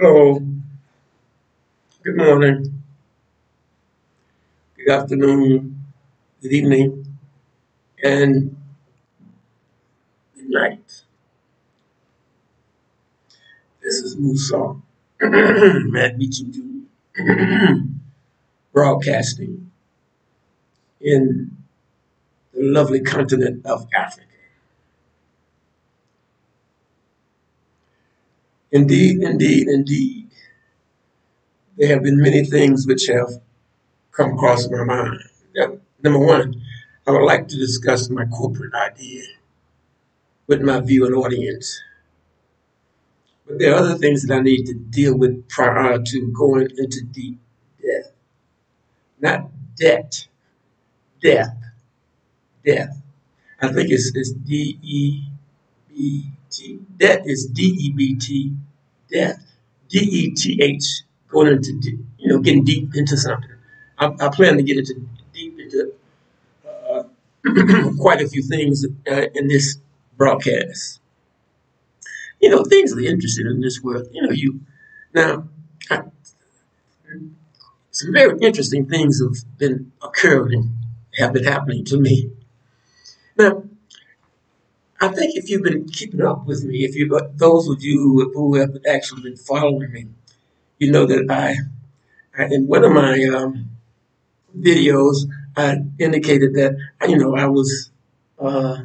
Hello, good morning, good afternoon, good evening, and good night. This is MUSAU, Matt Beecham broadcasting in the lovely continent of Africa. Indeed, indeed, indeed, there have been many things which have come across my mind. Number one, I would like to discuss my corporate idea with my viewing audience. But there are other things that I need to deal with prior to going into deep depth. Not debt, death, death. I think it's D-E-B-T. Debt is D-E-B-T, death. D-E-T-H, going into, getting deep into something. I plan to get into deep into uh, quite a few things in this broadcast. Things that are interesting in this world. Now, I, some very interesting things have been occurring, have been happening to me. Now, I think if you've been keeping up with me, if you those of you who have actually been following me, you know that I in one of my videos, I indicated that I was I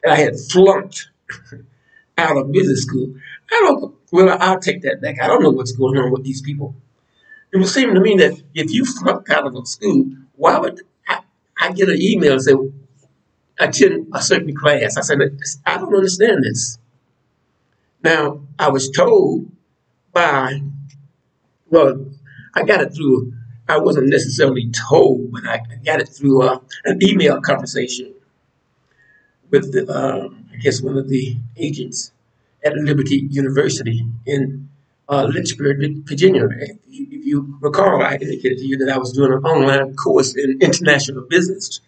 had flunked out of business school. I don't. Well, I'll take that back. I don't know what's going on with these people. It would seem to me that if you flunk out of a school, why would I get an email and say attend a certain class? I said I don't understand this. Now I was told by well, I got it through. I wasn't necessarily told, but I got it through an email conversation with I guess one of the agents at Liberty University in Lynchburg, Virginia. If you recall, I indicated to you that I was doing an online course in international business.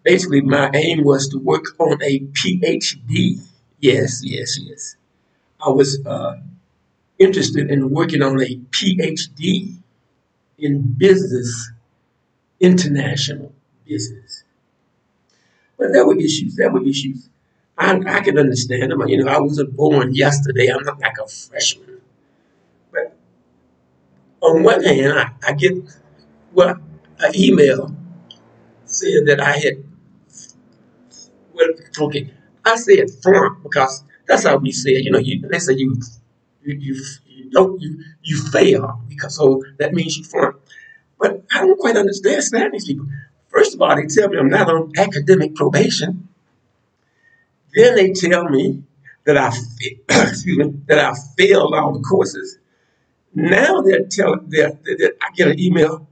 Basically, my aim was to work on a PhD. Yes, yes, yes. I was interested in working on a PhD in business, international business. But there were issues. There were issues. I can understand them. I wasn't born yesterday. I'm not like a freshman. But on one hand, I get well an email saying that I had well okay. I said flunk because that's how we say it. They say you don't you fail because so that means you flunk. But I don't quite understand these people. First of all, they tell me I'm not on academic probation. Then they tell me that excuse me, that I failed all the courses. Now they're telling I get an email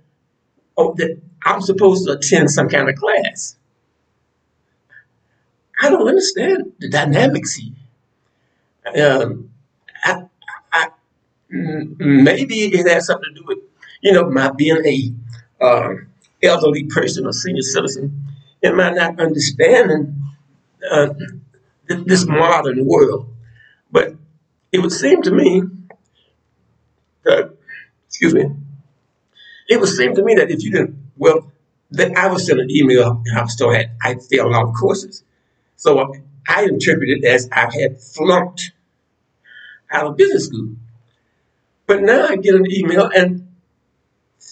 that I'm supposed to attend some kind of class. I don't understand the dynamics here. I, I, maybe it has something to do with my being a elderly person or senior citizen and my not understanding uh, this modern world. But it would seem to me that, excuse me, it would seem to me that if you didn't, well, that I was sent an email and I was told I failed all the courses. So I interpreted it as I had flunked out of business school. But now I get an email and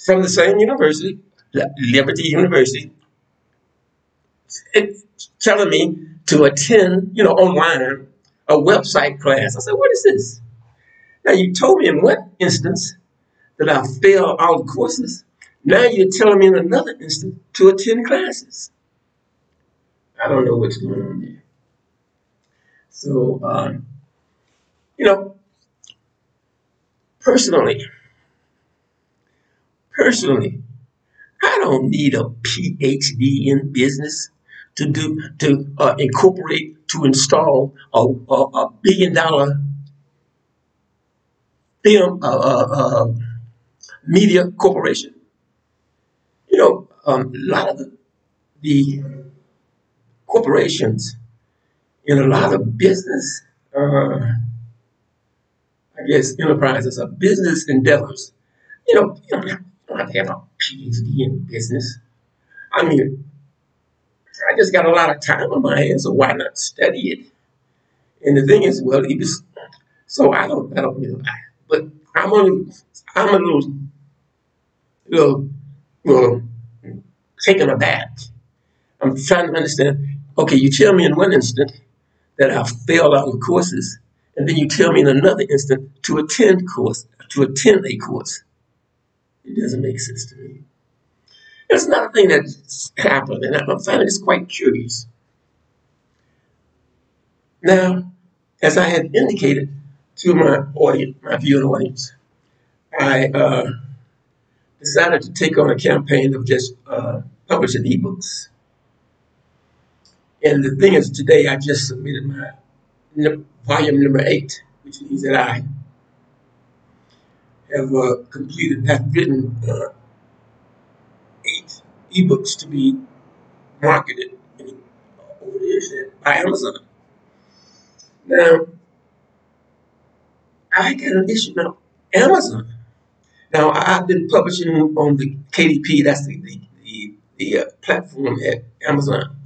from the same university, Liberty University, telling me to attend, online a website class. I said, what is this? Now you told me in one instance that I failed all the courses. Now you're telling me in another instance to attend classes. I don't know what's going on there. So, you know, personally, personally, I don't need a PhD in business to incorporate to install a $1 billion film media corporation. A lot of the corporations in a lot of business uh, I guess, enterprises are business endeavors. You don't have to have a PhD in business. I mean, I just got a lot of time on my hands, so why not study it? And the thing is, well, he was, so I don't, but I'm only, I'm a little, little taken aback. I'm trying to understand. Okay, you tell me in one instant that I've failed all the courses, and then you tell me in another instant to attend a course. It doesn't make sense to me. It's another thing that's happened, and I'm finding this quite curious. Now, as I had indicated to my audience, my viewing audience, I decided to take on a campaign of just publishing ebooks. And the thing is, today I just submitted my volume number 8, which means that I have written 8 ebooks to be marketed over the internet by Amazon. Now, I got an issue now. Amazon. Now, I've been publishing on the KDP, that's the platform at Amazon.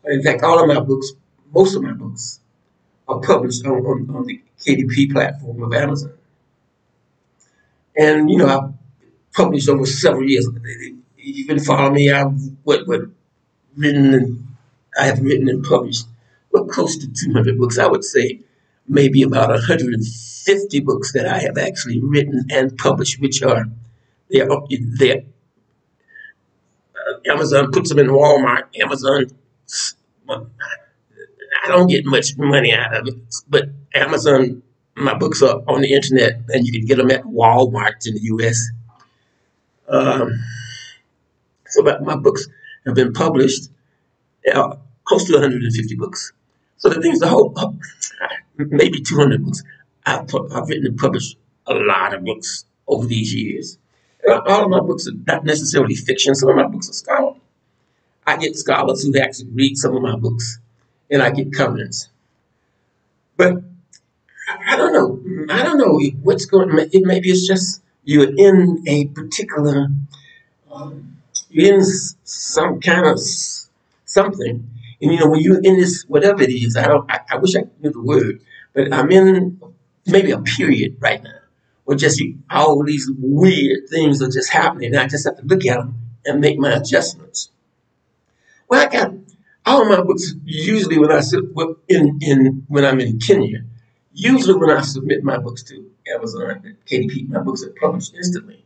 In fact, all of my books, most of my books, are published on the KDP platform of Amazon. And, I've published over several years. You've been following me. Written and I have written and published close to 200 books. I would say maybe about 150 books that I have actually written and published, which are they're Amazon puts them in Walmart. Amazon, well, I don't get much money out of it, but Amazon, my books are on the internet, and you can get them at Walmart in the U.S. Um, so my books have been published, close to 150 books. So the thing is, the whole maybe 200 books. I've written and published a lot of books over these years. All of my books are not necessarily fiction. Some of my books are scholarly. I get scholars who actually read some of my books, and I get comments. But I don't know. I don't know what's going. Maybe it's just you're in a particular, you're in some kind of something, and when you're in this whatever it is, I don't. I wish I knew the word, but I'm in maybe a period right now where just all these weird things are just happening, and I just have to look at them and make my adjustments. Well, I got all my books usually when in when I'm in Kenya. Usually when I submit my books to Amazon, KDP, my books are published instantly.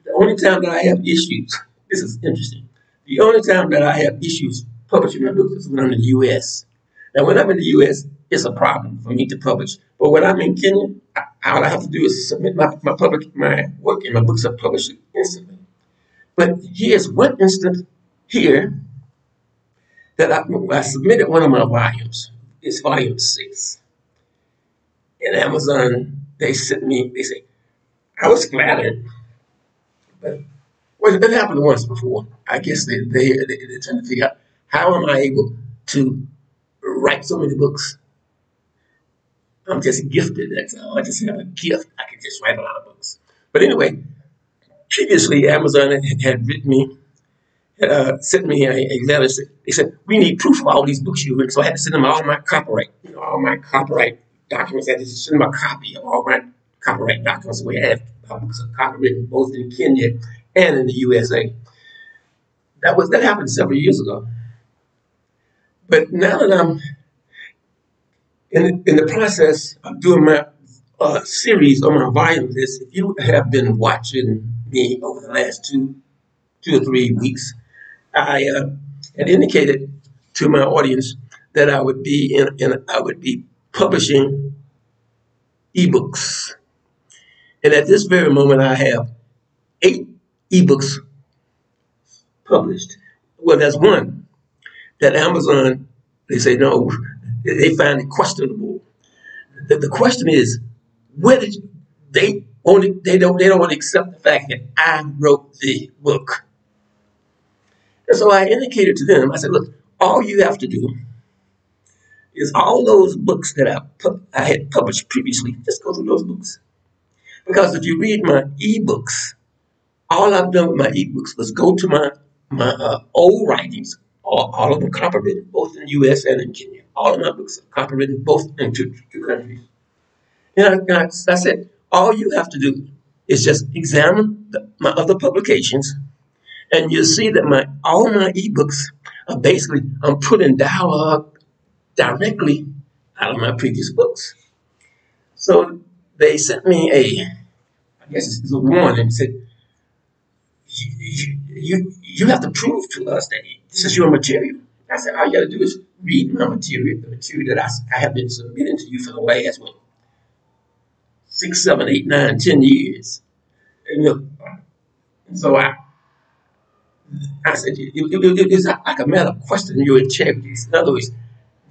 The only time that I have issues, this is interesting. The only time that I have issues publishing my books is when I'm in the U.S. Now, when I'm in the U.S., it's a problem for me to publish. But when I'm in Kenya, all I have to do is submit my work, and my books are published instantly. But here's one instant here that I submitted one of my volumes. It's volume 6. And Amazon, they say, I was flattered, but well, it happened once before. I guess they're trying to figure out how am I able to write so many books. I'm just gifted, that's all. I just have a gift. I can just write a lot of books. But anyway, previously Amazon had written me sent me a letter. They said, we need proof of all these books you've written. So I had to send them all my copyright, all my copyright documents. I had to send them a copy of all my copyright documents. So we have my books are copywritten both in Kenya and in the USA. That happened several years ago. But now that I'm in the process of doing my series on my volume list, if you have been watching me over the last two or 3 weeks, I had indicated to my audience that I would be I would be publishing ebooks, and at this very moment, I have 8 ebooks published. Well, there's one that Amazon they say no, they find it questionable. The question is whether they don't want to accept the fact that I wrote the book. And so I indicated to them, I said, look, all you have to do is all those books that I had published previously. Just go through those books. Because if you read my ebooks, all I've done with my ebooks was go to my old writings, all of them copyrighted, both in the U.S. and in Kenya. All of my books are copyrighted both in two countries. I said, all you have to do is just examine my other publications, and you'll see that all my ebooks are basically I'm putting dialogue directly out of my previous books. So they sent me I guess it's a warning, and said, you have to prove to us that this is your material. I said, all you got to do is read my material, the material that I have been submitting to you for the last 6, 7, 8, 9, 10 years. And so I said, it's like a matter of questioning your integrity. In other words,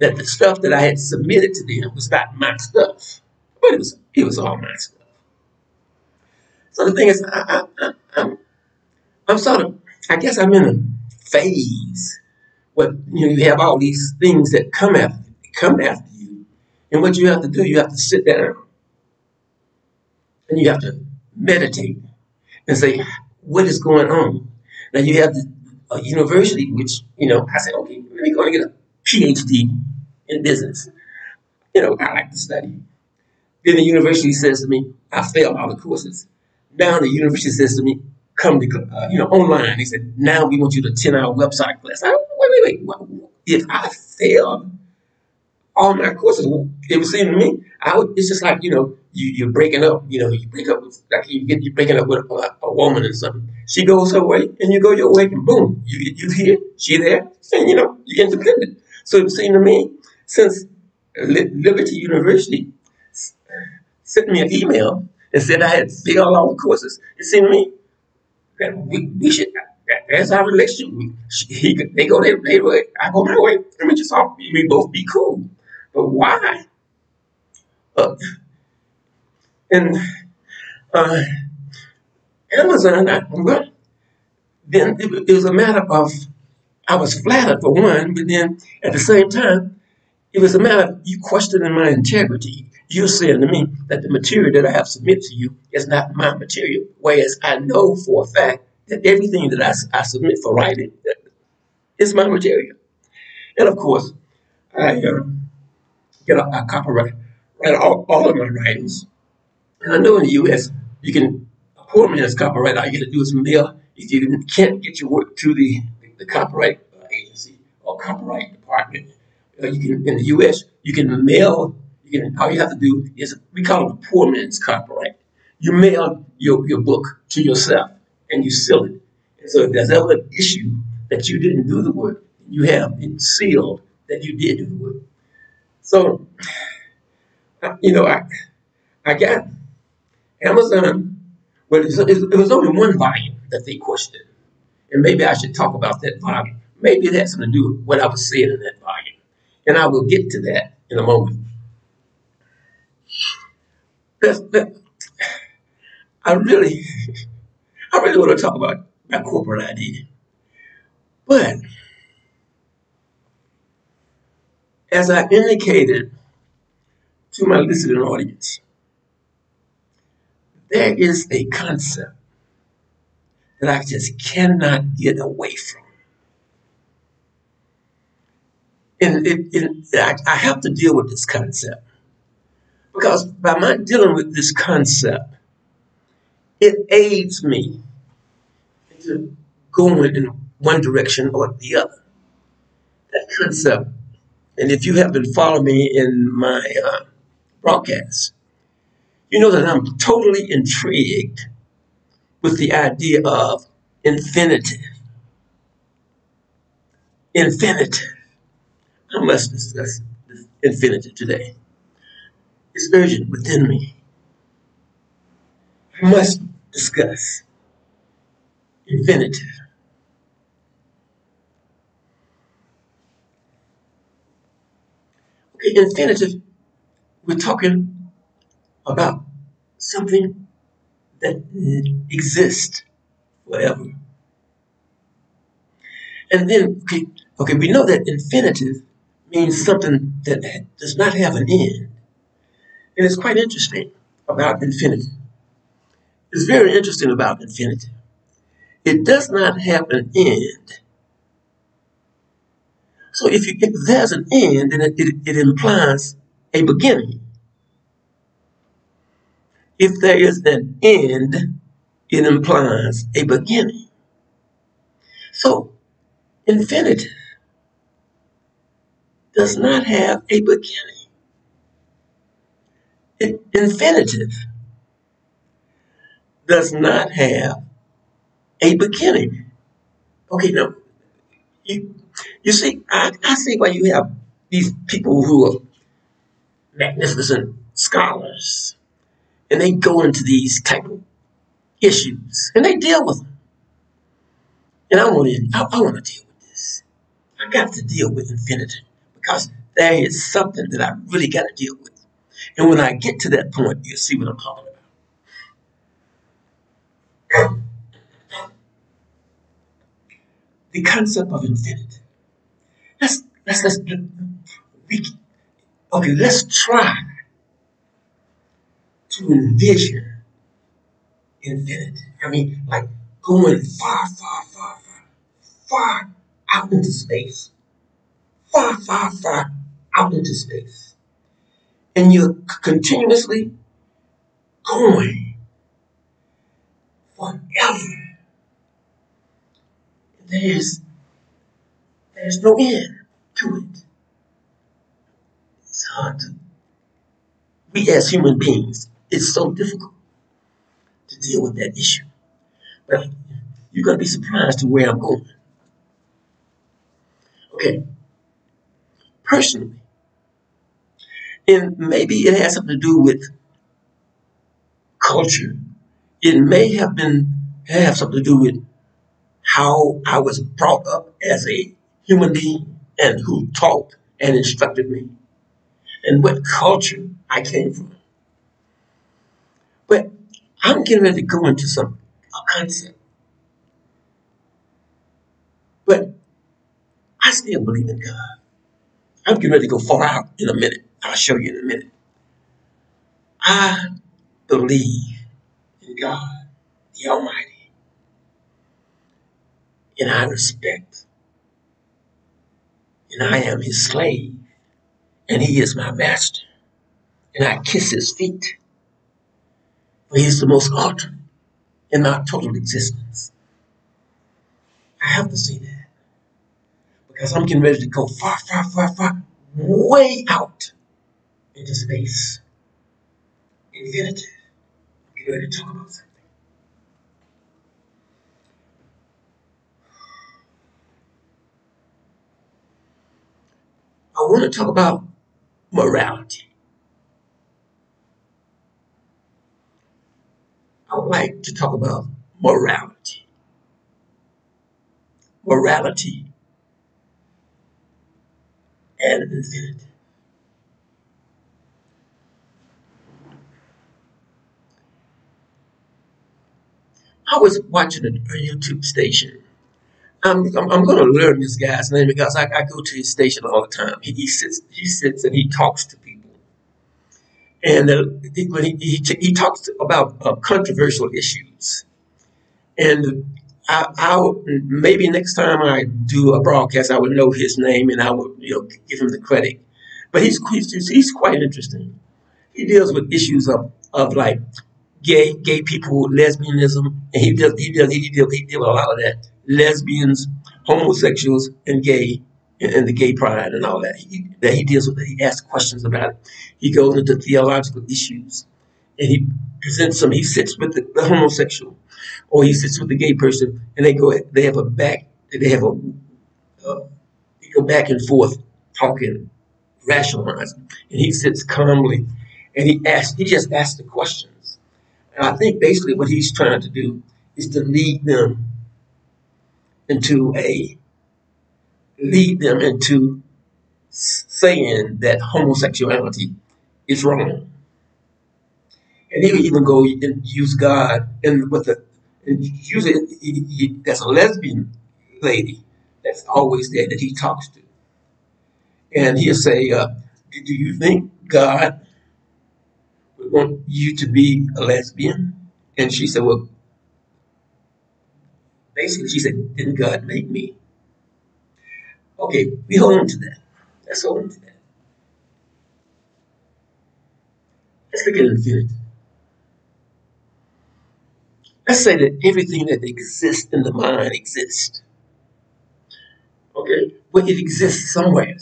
that the stuff that I had submitted to them was not my stuff, but it was all my stuff. So the thing is, I'm sort of, I guess I'm in a phase where you have all these things that come after you, and what you have to do, you have to sit down and you have to meditate and say, what is going on? Now you have a university, which I said, okay, let me go and get a PhD in business. I like to study. Then the university says to me, I failed all the courses. Now the university says to me, come to online. They said, now we want you to attend our website class. Wait. If I fail all my courses, it would seem to me, it's just like, you're breaking up, you break up with, like you're breaking up with a woman or something. She goes her way and you go your way, and boom, you here, she there, and you're independent. So it seemed to me, since Liberty University sent me an email and said I had failed all the courses, it seemed to me that we should, that's our relationship. They go their way, I go my way, and we both be cool. But why? And Amazon, then it was a matter of, I was flattered for one, but then at the same time, it was a matter of you questioning my integrity. You're saying to me that the material that I have submitted to you is not my material, whereas I know for a fact that everything that I submit for writing is my material. And of course, I I copyright write all of my writings. And I know in the U.S., a poor man's copyright, all you got to do is mail. If you can't get your work to the copyright agency or copyright department, in the U.S., you can mail, all you have to do is, we call it a poor man's copyright. You mail your book to yourself and you seal it. And so if there's ever an issue that you didn't do the work, you have it sealed that you did do the work. So, I got Amazon, well, it was only one volume that they questioned. And maybe I should talk about that volume. Maybe it has something to do with what I was saying in that volume. And I will get to that in a moment. I really, I really want to talk about my corporate ID. But as I indicated to my listening audience, there is a concept that I just cannot get away from. And I have to deal with this concept. Because by my dealing with this concept, it aids me into going in one direction or the other. That concept, and if you have been following me in my broadcast, you know that I'm totally intrigued with the idea of infinitive. Infinitive. I must discuss this infinitive today. It's urgent within me. I must discuss infinitive. Okay, infinitive, we're talking about something that exists forever. And then, okay, we know that infinitive means something that does not have an end. And it's quite interesting about infinity. It's very interesting about infinity. It does not have an end. So if there's an end, then it implies a beginning. If there is an end, it implies a beginning. So infinity does not have a beginning. Infinitive does not have a beginning. Okay, now you, you see, I see why you have these people who are magnificent scholars, and they go into these type of issues and they deal with them. And I want to deal with this. I got to deal with infinity because there is something that I really got to deal with. And when I get to that point, you'll see what I'm talking about. The concept of infinity. Let's we, okay, let's try to envision infinity. I mean, like going far out into space. Far out into space. And you're continuously going forever. There's there's no end to it. It's hard to we as human beings, it's so difficult to deal with that issue. But you're gonna be surprised to where I'm going. Okay, personally, and maybe it has something to do with culture. It may have something to do with how I was brought up as a human being and who taught and instructed me and what culture I came from. But I'm getting ready to go into a concept. But I still believe in God. I'm getting ready to go far out in a minute. I'll show you in a minute. I believe in God, the Almighty, and I respect, and I am His slave, and He is my master, and I kiss His feet, for He's the most ultimate in my total existence. I have to say that because I'm getting ready to go far, way out into space, infinity. I'm getting ready to talk about something. I want to talk about morality. I would like to talk about morality. Morality and infinity. I was watching a YouTube station. I'm going to learn this guy's name because I go to his station all the time. He sits and he talks to people, and when he talks about controversial issues. And maybe next time I do a broadcast, I would know his name and I would give him the credit. But he's quite interesting. He deals with issues of like gay people, lesbianism, and he deal with a lot of that. Lesbians, homosexuals, and gay, and the gay pride and all that. He deals with it. He asks questions about it. He goes into theological issues, and he presents some. He sits with the homosexual, or he sits with the gay person, and they have they go back and forth talking, rationalizing, and he sits calmly, and he just asks the questions. And I think basically what he's trying to do is to into a lead them into saying that homosexuality is wrong. And he would even go and use God and use it. There's a lesbian lady that's always there that he talks to, And he'll say, do you think God would want you to be a lesbian? And she said, well, basically, she said, didn't God make me? Okay, we hold on to that. Let's hold on to that. Let's look at infinity. Let's say that everything that exists in the mind exists. Okay? But it exists somewhere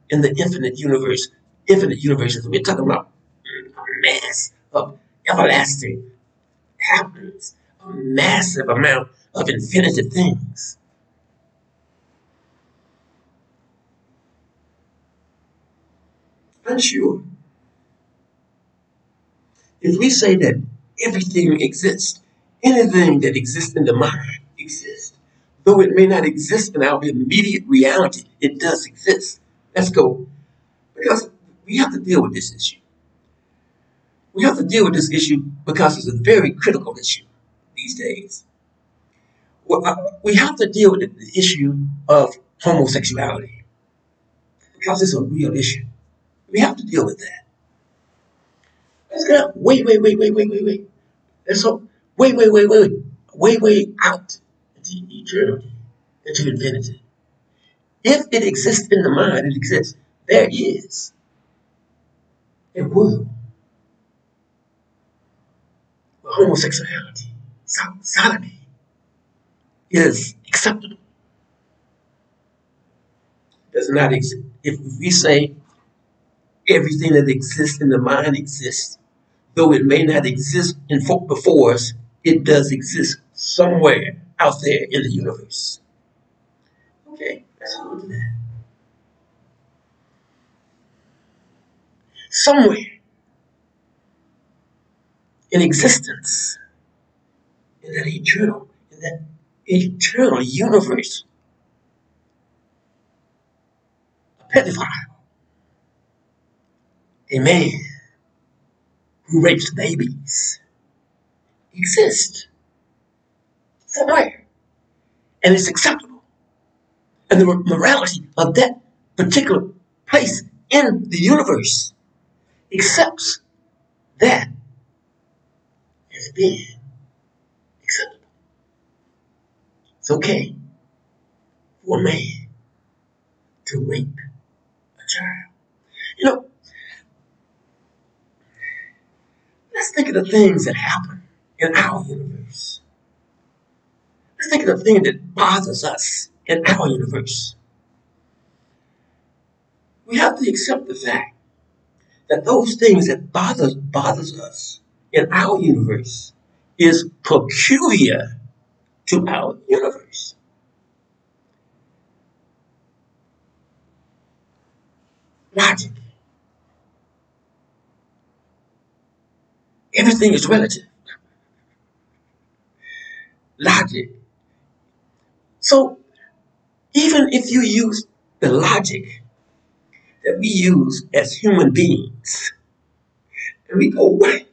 in the infinite universe. Infinite universes. We're talking about a mass of everlasting happenings, a massive amount of infinitive things. Unsure. If we say that everything exists, anything that exists in the mind exists, though it may not exist in our immediate reality, it does exist. Let's go. Because we have to deal with this issue. We have to deal with this issue because it's a very critical issue these days. Well, we have to deal with the issue of homosexuality because it's a real issue. We have to deal with that. Let's go. Wait. Let's hope. Way out into eternity, into infinity. If it exists in the mind, it exists. There is a world where homosexuality, sodomy, is acceptable. Does not exist. If we say everything that exists in the mind exists, though it may not exist in before us, it does exist somewhere out there in the universe. Okay, let's hold to that. Somewhere in existence, in that eternal universe, a pedophile, a man who rapes babies, exists somewhere, and it's acceptable. And the morality of that particular place in the universe accepts that as being acceptable. It's okay for a man to rape a child. You know, let's think of the things that happen in our universe. Let's think of the thing that bothers us in our universe. We have to accept the fact that those things that bothers us in our universe is peculiar to our universe. Logic. Everything is relative. Logic. So even if you use the logic that we use as human beings, and we go way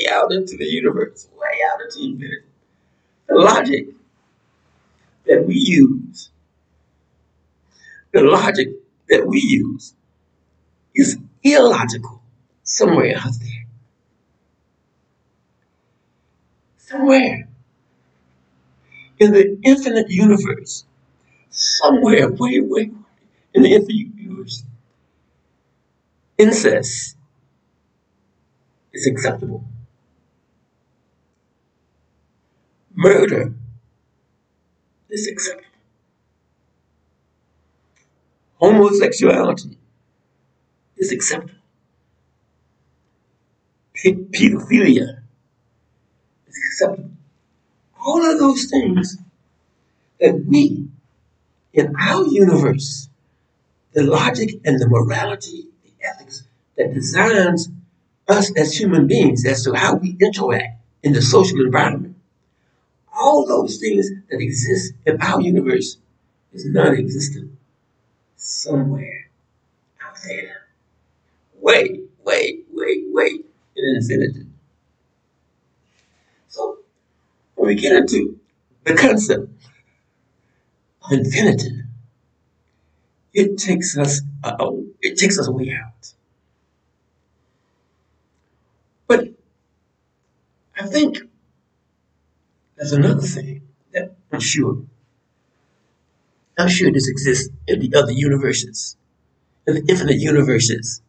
out into the universe, way out into infinity, the logic that we use, the logic that we use is illogical somewhere out there. Somewhere in the infinite universe, somewhere way in the infinite universe, incest is acceptable. Murder is acceptable. Homosexuality is acceptable. Pedophilia is acceptable. All of those things that we, in our universe, the logic and the morality, the ethics that designs us as human beings as to how we interact in the social environment, all those things that exist in our universe is non-existent somewhere out there. Wait in infinity. So when we get into the concept of infinity, it takes us a way out. But I think there's another thing that I'm sure this exists in the other universes, in the infinite universes,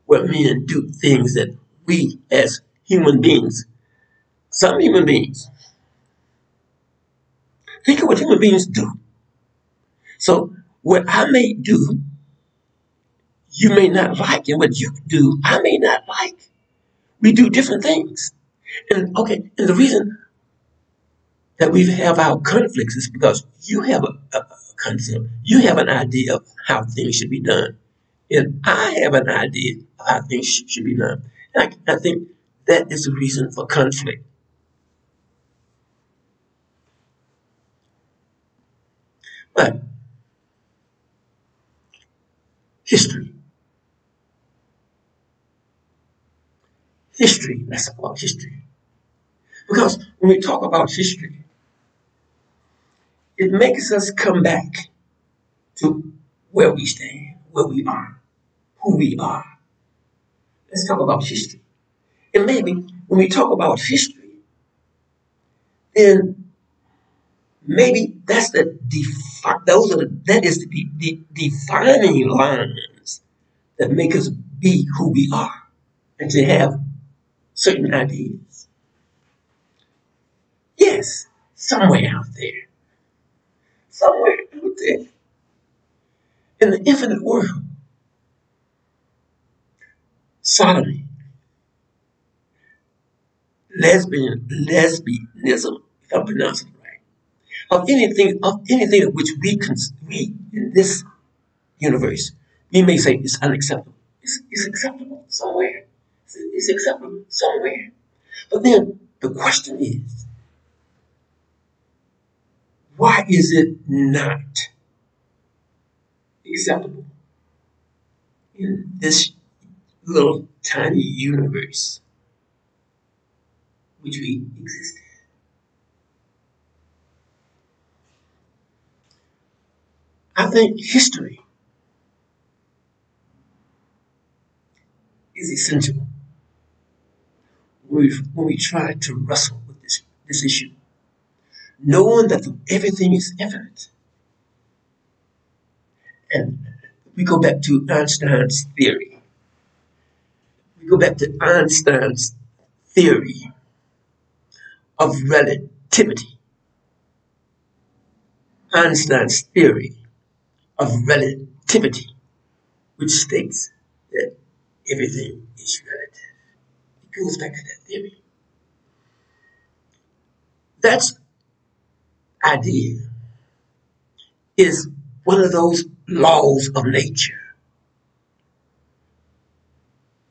where men do things that we as human beings, some human beings, think of what human beings do. So what I may do, you may not like, and what you do, I may not like. We do different things. And okay, and the reason that we have our conflicts is because you have a concept, you have an idea of how things should be done, and I have an idea of how things should be done. And I think that is the reason for conflict. But history, let's talk about history. Because when we talk about history, it makes us come back to where we stand, where we are, who we are. Let's talk about history. And maybe when we talk about history, then maybe that's that is the defining lines that make us be who we are and to have certain ideas. Yes, somewhere out there in the infinite world, sodomy, lesbianism, if I'm pronouncing it right, of anything of which we in this universe, we may say it's unacceptable. It's acceptable somewhere. It's acceptable somewhere. But then the question is, why is it not acceptable in this little tiny universe which we exist in? I think history is essential when we try to wrestle with this issue, knowing that everything is infinite. And we go back to Einstein's theory. We go back to Einstein's theory of relativity. Einstein's theory of relativity, which states that everything is relative. It goes back to that theory. That idea is one of those laws of nature,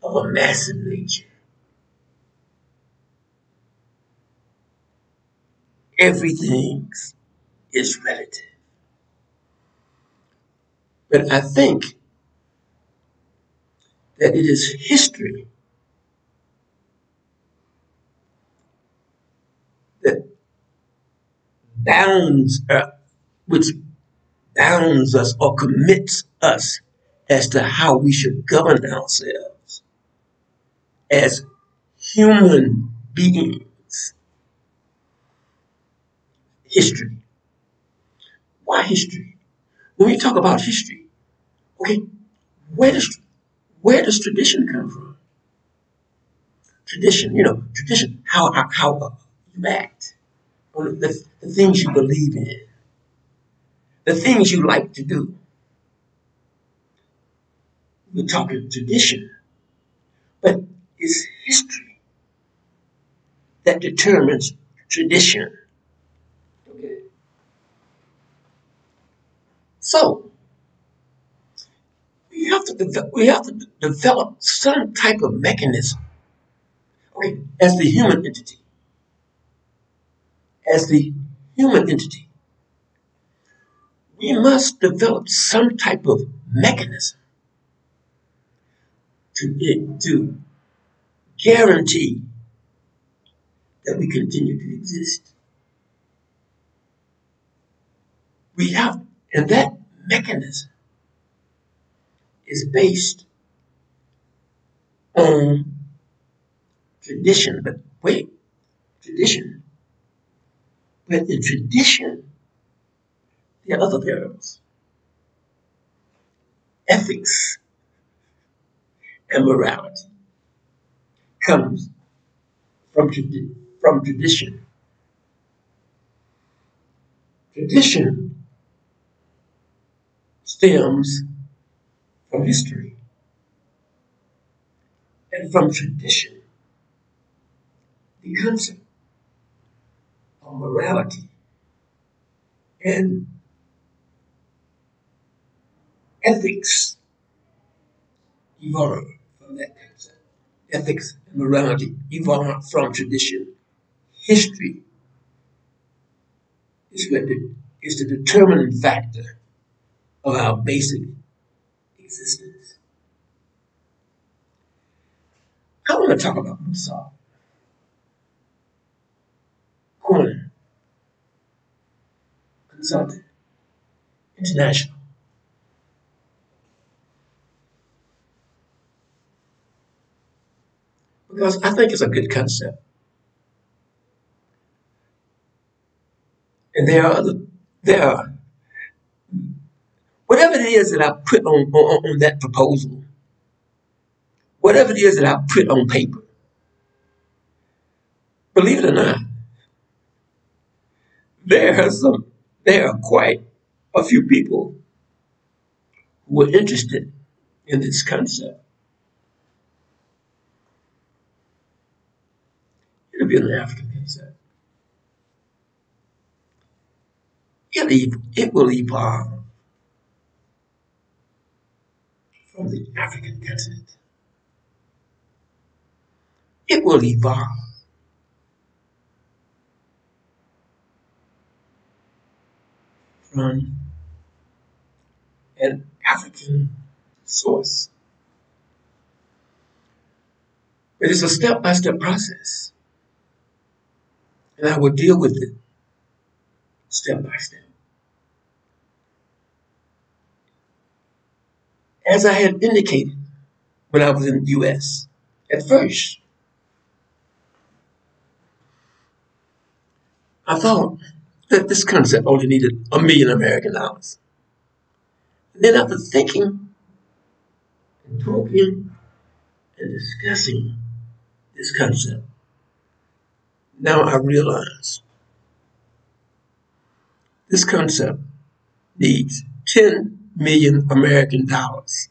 of a massive nature. Everything is relative. But I think that it is history that bounds, which bounds us or commits us as to how we should govern ourselves as human beings. History. Why history? When we talk about history, okay, where does where does tradition come from? Tradition, tradition, how you act, or the things you believe in, the things you like to do. We're talking tradition, but it's history that determines tradition. Okay. So we have to develop some type of mechanism. Okay, as the human entity, we must develop some type of mechanism to guarantee that we continue to exist. We have, and that mechanism is based on tradition. But wait, tradition. But in tradition, there are other variables. Ethics and morality comes from tradition. Tradition stems from history, and from tradition, the concept of morality and ethics evolve from that concept. Ethics and morality evolve from tradition. History is the determining factor of our basic existence. I want to talk about MUSAU, Corner Consulting International, because I think it's a good concept. And there are, whatever it is that I put on that proposal, whatever it is that I put on paper, believe it or not, there are some, there are quite a few people who are interested in this concept. It'll be an African concept. It will evolve from the African continent. It will evolve from an African source. But it's a step-by-step process, and I will deal with it step by step. As I had indicated when I was in the US, at first, I thought that this concept only needed $1 million. And then after thinking and talking and discussing this concept, now I realize this concept needs 10 million American dollars.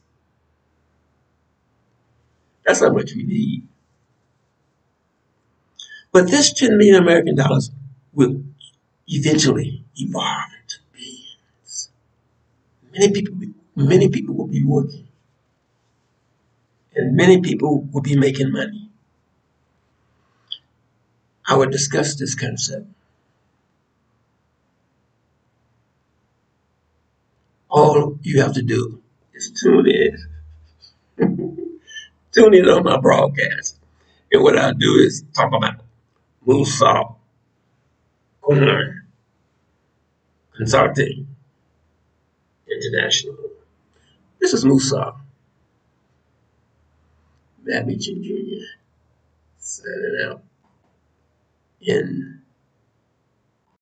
That's how much we need. But this 10 million American dollars will eventually evolve into billions. Many people will be working, and many people will be making money. I will discuss this concept. All you have to do is tune in. Tune in on my broadcast. And what I'll do is talk about MUSAU, Corner Consulting International. This is MUSAU, Matt Meacham Jr., signing out in